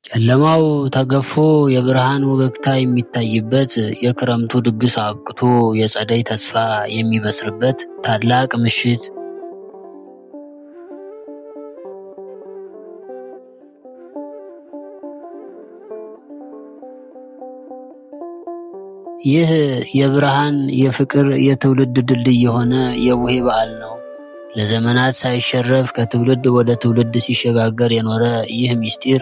ጨለማው ተገፎ የብርሃን ወገግታ የሚታይበት፣ የክረምቱ ድግስ አብቅቶ የጸደይ ተስፋ የሚበስርበት ታላቅ ምሽት። ይህ የብርሃን፣ የፍቅር፣ የትውልድ ድልድይ የሆነ የቡሄ በዓል ነው። ለዘመናት ሳይሸረፍ ከትውልድ ወደ ትውልድ ሲሸጋገር የኖረ ይህ ምስጢር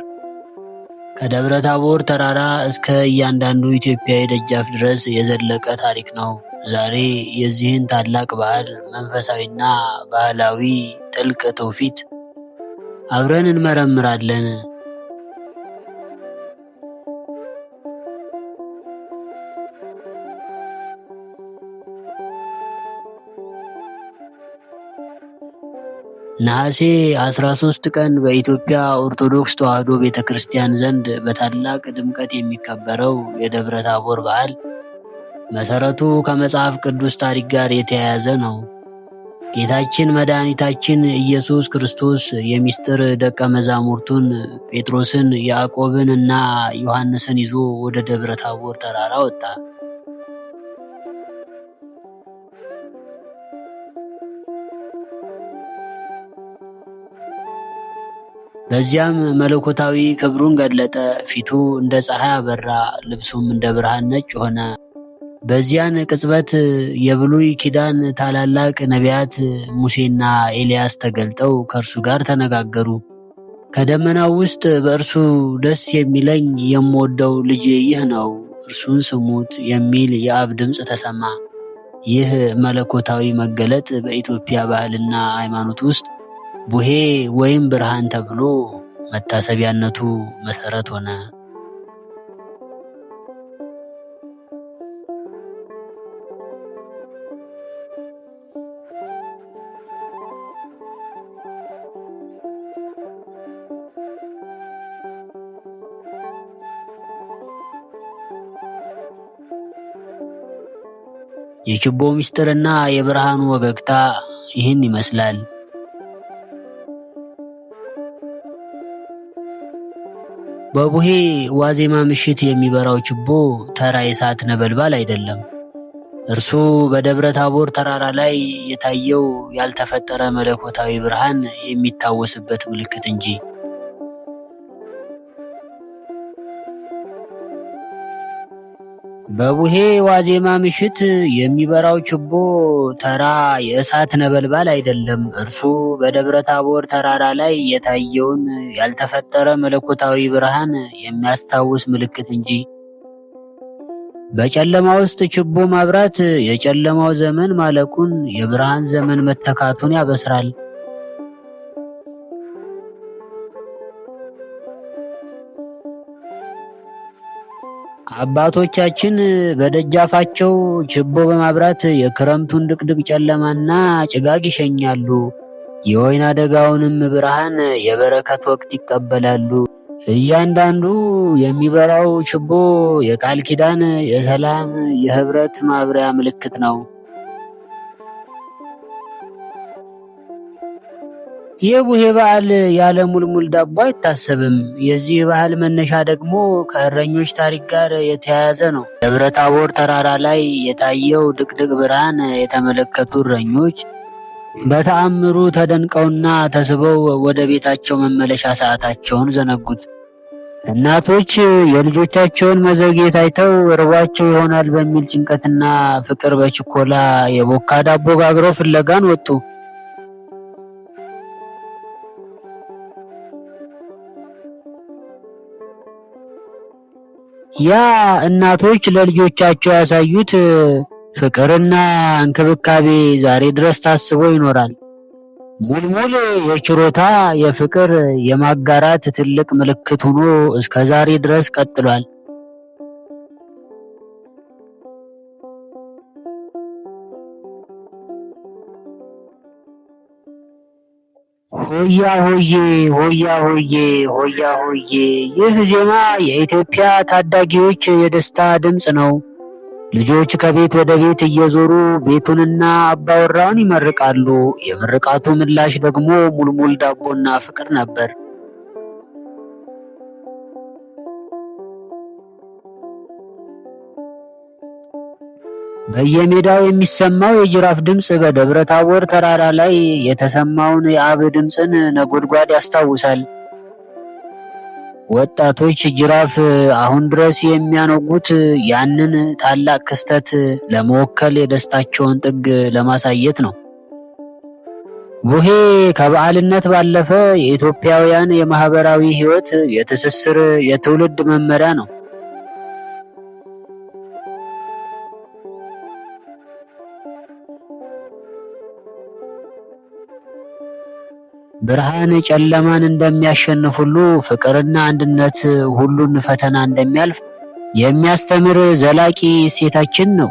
ከደብረ ታቦር ተራራ እስከ እያንዳንዱ ኢትዮጵያዊ ደጃፍ ድረስ የዘለቀ ታሪክ ነው። ዛሬ የዚህን ታላቅ በዓል መንፈሳዊና ባህላዊ ጥልቅ ትውፊት አብረን እንመረምራለን። ነሐሴ 13 ቀን በኢትዮጵያ ኦርቶዶክስ ተዋሕዶ ቤተክርስቲያን ዘንድ በታላቅ ድምቀት የሚከበረው የደብረ ታቦር በዓል መሰረቱ ከመጽሐፍ ቅዱስ ታሪክ ጋር የተያያዘ ነው። ጌታችን መድኃኒታችን ኢየሱስ ክርስቶስ የሚስጥር ደቀ መዛሙርቱን ጴጥሮስን፣ ያዕቆብን እና ዮሐንስን ይዞ ወደ ደብረ ታቦር ተራራ ወጣ። በዚያም መለኮታዊ ክብሩን ገለጠ። ፊቱ እንደ ፀሐይ አበራ፣ ልብሱም እንደ ብርሃን ነጭ ሆነ። በዚያን ቅጽበት የብሉይ ኪዳን ታላላቅ ነቢያት ሙሴና ኤልያስ ተገልጠው ከእርሱ ጋር ተነጋገሩ። ከደመናው ውስጥ በእርሱ ደስ የሚለኝ የምወደው ልጄ ይህ ነው፣ እርሱን ስሙት የሚል የአብ ድምፅ ተሰማ። ይህ መለኮታዊ መገለጥ በኢትዮጵያ ባህልና ሃይማኖት ውስጥ ቡሄ ወይም ብርሃን ተብሎ መታሰቢያነቱ መሰረት ሆነ። የችቦ ምስጢርና የብርሃኑ ወገግታ ይህን ይመስላል። በቡሄ ዋዜማ ምሽት የሚበራው ችቦ ተራ የእሳት ነበልባል አይደለም። እርሱ በደብረ ታቦር ተራራ ላይ የታየው ያልተፈጠረ መለኮታዊ ብርሃን የሚታወስበት ምልክት እንጂ። በቡሄ ዋዜማ ምሽት የሚበራው ችቦ ተራ የእሳት ነበልባል አይደለም። እርሱ በደብረ ታቦር ተራራ ላይ የታየውን ያልተፈጠረ መለኮታዊ ብርሃን የሚያስታውስ ምልክት እንጂ። በጨለማ ውስጥ ችቦ ማብራት የጨለማው ዘመን ማለቁን፣ የብርሃን ዘመን መተካቱን ያበስራል። አባቶቻችን በደጃፋቸው ችቦ በማብራት የክረምቱን ድቅድቅ ጨለማና ጭጋግ ይሸኛሉ። የወይን አደጋውንም ብርሃን የበረከት ወቅት ይቀበላሉ። እያንዳንዱ የሚበራው ችቦ የቃል ኪዳን፣ የሰላም፣ የህብረት ማብሪያ ምልክት ነው። የቡሄ በዓል ያለ ሙልሙል ዳቦ አይታሰብም። የዚህ ባህል መነሻ ደግሞ ከእረኞች ታሪክ ጋር የተያያዘ ነው። ደብረ ታቦር ተራራ ላይ የታየው ድቅድቅ ብርሃን የተመለከቱ እረኞች በተአምሩ ተደንቀውና ተስበው ወደ ቤታቸው መመለሻ ሰዓታቸውን ዘነጉት። እናቶች የልጆቻቸውን መዘግየት አይተው እርቧቸው ይሆናል በሚል ጭንቀትና ፍቅር በችኮላ የቦካ ዳቦ ጋግረው ፍለጋን ወጡ። ያ እናቶች ለልጆቻቸው ያሳዩት ፍቅርና እንክብካቤ ዛሬ ድረስ ታስቦ ይኖራል። ሙልሙል የችሮታ፣ የፍቅር፣ የማጋራት ትልቅ ምልክት ሆኖ እስከ ዛሬ ድረስ ቀጥሏል። ሆያ ሆዬ ሆያ ሆዬ ሆያ ሆዬ። ይህ ዜማ የኢትዮጵያ ታዳጊዎች የደስታ ድምፅ ነው። ልጆች ከቤት ወደ ቤት እየዞሩ ቤቱንና አባወራውን ይመርቃሉ። የምርቃቱ ምላሽ ደግሞ ሙልሙል ዳቦና ፍቅር ነበር። በየሜዳው የሚሰማው የጅራፍ ድምፅ በደብረ ታቦር ተራራ ላይ የተሰማውን የአብ ድምፅን ነጎድጓድ ያስታውሳል። ወጣቶች ጅራፍ አሁን ድረስ የሚያነጉት ያንን ታላቅ ክስተት ለመወከል የደስታቸውን ጥግ ለማሳየት ነው። ቡሄ ከበዓልነት ባለፈ የኢትዮጵያውያን የማህበራዊ ሕይወት የትስስር የትውልድ መመሪያ ነው። ብርሃን ጨለማን እንደሚያሸንፍ ሁሉ ፍቅርና አንድነት ሁሉን ፈተና እንደሚያልፍ የሚያስተምር ዘላቂ እሴታችን ነው።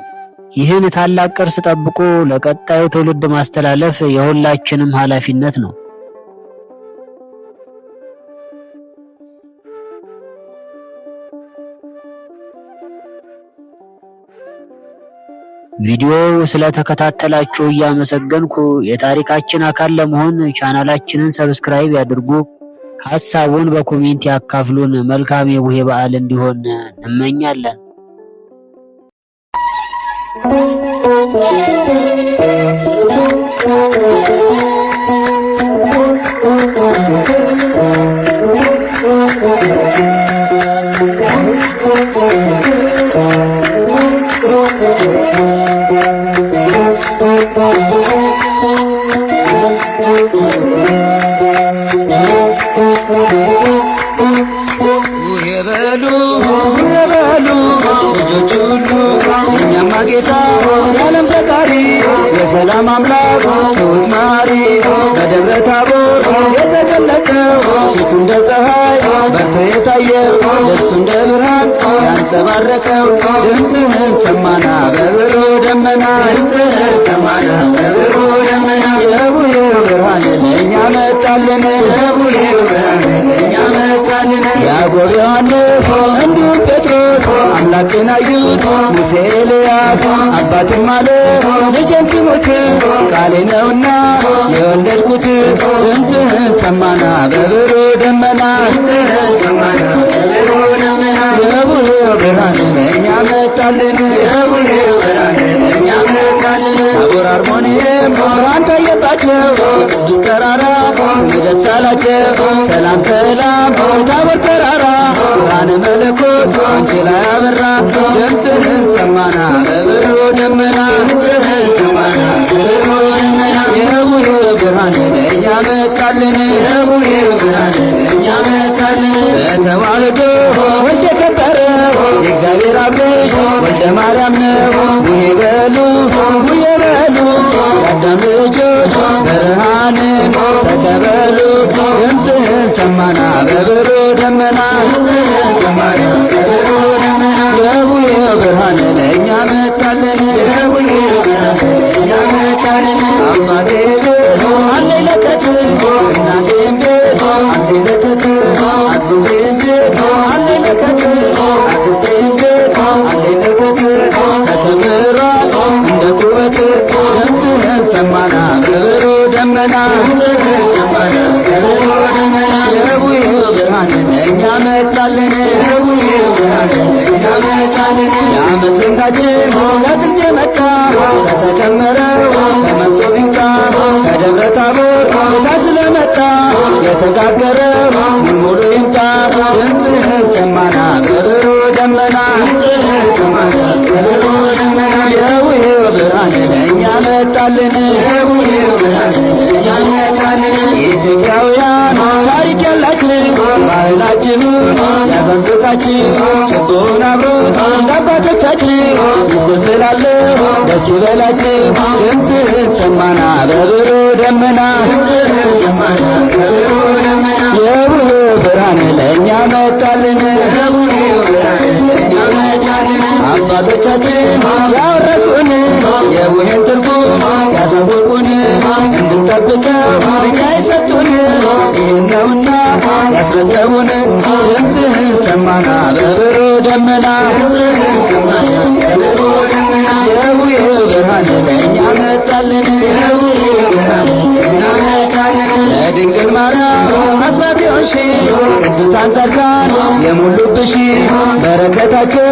ይህን ታላቅ ቅርስ ጠብቆ ለቀጣዩ ትውልድ ማስተላለፍ የሁላችንም ኃላፊነት ነው። ቪዲዮው ስለተከታተላችሁ እያመሰገንኩ የታሪካችን አካል ለመሆን ቻናላችንን ሰብስክራይብ ያድርጉ። ሐሳቡን በኮሜንት ያካፍሉን። መልካም የቡሄ በዓል እንዲሆን እንመኛለን። የሰላም አምላክ ትሁት መሐሪ በደብረ ታቦር የተገለጠው ፊቱ እንደ ፀሐይ በርቶ የታየው ልብሱ እንደ ብርሃን ያንጸባረቀው ድምፅህን ሰማና በብሩህ ደመና ድምፅህን ሰማና በብሩህ ደመና የቡሄው ብርሃን ለእኛ መጣልን የቡሄው ብርሃን ለእኛ መጣልን ያዕቆብ ዮሐንስ እንዲሁም ጴጥሮስ አምላክን አዩት ሙሴ ኤልያስ አባትም አለ ልጄን ስሙት ቃሌ ነውና የወለድኩት ድምፅህን ሰማና በብሩህ ደመና ድምፅህን ሰማና በብሩህ ደመና የቡሄው ብርሃን ለእኛ መጣልን የቡሄው ብርሃን ለእኛ መጣልን ታቦር አርሞንኤም ብርሃን ታየባቸው ቅዱስ ተራራ ደስ አላቸው ሰላም ሰላም ታቦር ተራራ ብርሃነ መለኮት አንቺ ላይ አበራ ድምፅህን ሰማና በብሩህ ደመና ድምፅህን ሰማና በብሩህ ደመና የቡሄው ብርሃን ለእኛ መጣልን የቡሄው ብርሃን ለእኛ መጣልን በተዋሕዶ ወልድ የከበረው የእግዚአብሔር አብ ልጅ ወልደ ማርያም ነው ቡሄ በሉ ቡሄ በሉ የአዳም ልጆች ብርሃንን ተቀበሉ ድምፅህን ሰማና በብሩህ ደመና ድምፅህን ሰማና በብሩህ ደመና የቡሄው ብርሃን ለእኛ መጣልን የቡሄው ብርሃን ለእኛ መጣልን አባቴ ቤት አለኝ ለከት እናቴም ቤት አለኝ ለከት አጎቴም ቤት አለኝ ለከት አክስቴም ቤት አለኝ ለከት ተከብሯል እንደ ኩበት ድምፅህን ሰማና በብሩህ ደመና ድምፅህን ሰማና በብሩህ ደመና የቡሄው ብርሃን ለእኛ መጣልን የቡሄው ብርሃን ለእኛ መጣልን የዓመት ልምዳችን ከጥንት የመጣ ከተከመረው ከመሶብ ይምጣ ከደብረ ታቦር ቦታ ስለመጣ የተጋገረው ሙሉ ይምጣ ድምፅህን ሰማና በብሩህ ደመና ድምፅህን ሰማና በብሩህ ደመና የቡሄው ብርሃን ለእኛ መጣልን የቡሄው ብርሃን ለእኛ መጣልን ኢትዮጵያውያን ታሪክ ያላችሁ ባህላችሁ ያሳዝቃችሁ ችቦውን አብሮ እንዳባቶቻችሁ ምስጢር ስላለው ደስ ይበላችሁ ድምፅህን ሰማና በብሩህ ደመና ድምፅህን ሰማና በብሩህ ደመና የቡሄው ብርሃን ለእኛ መጣልን የቡሄው ብርሃን ለእኛ መጣልን አባቶቻችን ያወረሱን የቡሄን ትርጉም ሲያሳውቁን እንድንጠብቀው እኛ የሰጡን ይህን ነውና ያስረከቡን ድምፅህን ሰማና በብሩህ ደመና ድምፅህን ሰማና በብሩህ ደመና የቡሄው ብርሃን ለእኛ መጣልን የቡሄው ብርሃን ለእኛ መጣልን ለድንግል ማርያም አስራት የሆንሽ ቅዱሳን ጻድቃን የሞሉብሽ በረከታቸው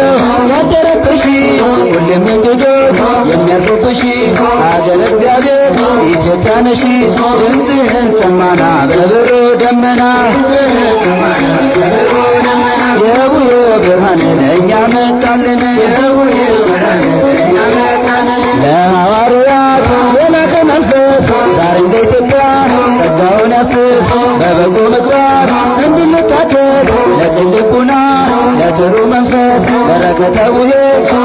ያደረብሽ ሁሌም እንግዶች የሚያርፉብሽ ሀገረ እግዚአብሔር ኢትዮጵያ ነሽ። ድምፅህን ሰማና በብሩ ደመና የቡሄ ብርሃን ለእኛ መጣልን ለሐዋርያት የላከ መንፈስ ዛሬ እንደ ኢትዮጵያ ጸጋውን ያስስ በበጎ ምግባር እንድንታደግ ለቅን ልቡና ለጥሩ መንፈስ በረከተ ቡሄ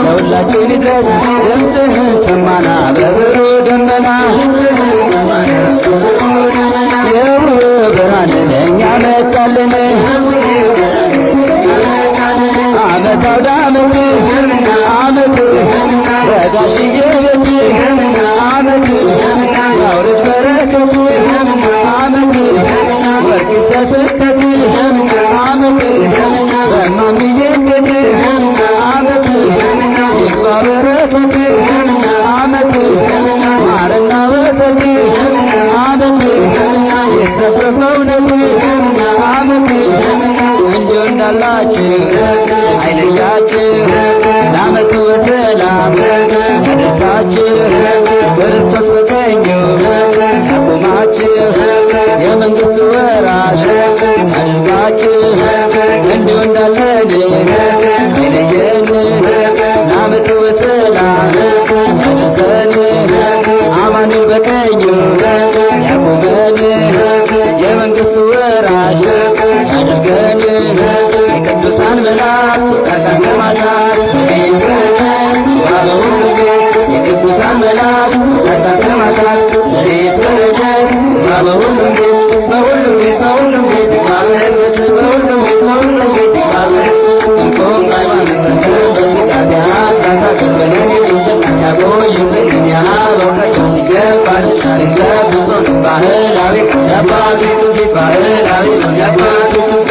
ለሁላችን ይድረስ። ድምፅህን ሰማና በብሩ ደመና የቡሄ ብርሃን ለእኛ መጣልን ዓመት አውደ ዓመት ረጋሽዬ ቤት ዓመት ያውርድ በረከቱ ዓመት ወርቅ ሲያሰጠት ዓመት በማምዬ ቤት ዓመት ይግባ በረከት ዓመት ማርና ወተት ዓመት ይትረፍረፍ በእውነት ዓመት እንዲሁ እንዳላችሁ አይለያችሁ ለዓመቱ በሰላም ያደርሳችሁ ክርስቶስ በቀኙ ያቁማችሁ የመንግሥቱ ወራሽ ያድርጋችሁ እንዲሁ እንዳለን አይለየን ለዓመቱ በሰላም ያደርሰን አማኑኤል በቀኙ ያቁመን የመንግሥቱ ወራሽ ያድርገን የቅዱሳን መላእክት ጻድቃን ሰማዕታት የቅዱሳን መላእክት ጻድቃን ሰማዕታት ለሌት ወረደት በሁሉም ቤት በሁሉም ቤት በሁሉም ቤት ባበረከት በሁሉም ቤት በሁሉም ቤት ባበረከት እንቆም ሃይማኖት ጸንተን በስጋት ራሳችን በለን ያቆይልን እኛ በእውቀት ይገባል ይገባል ባህላዊ የአባቶች ባህላዊ የአባቶች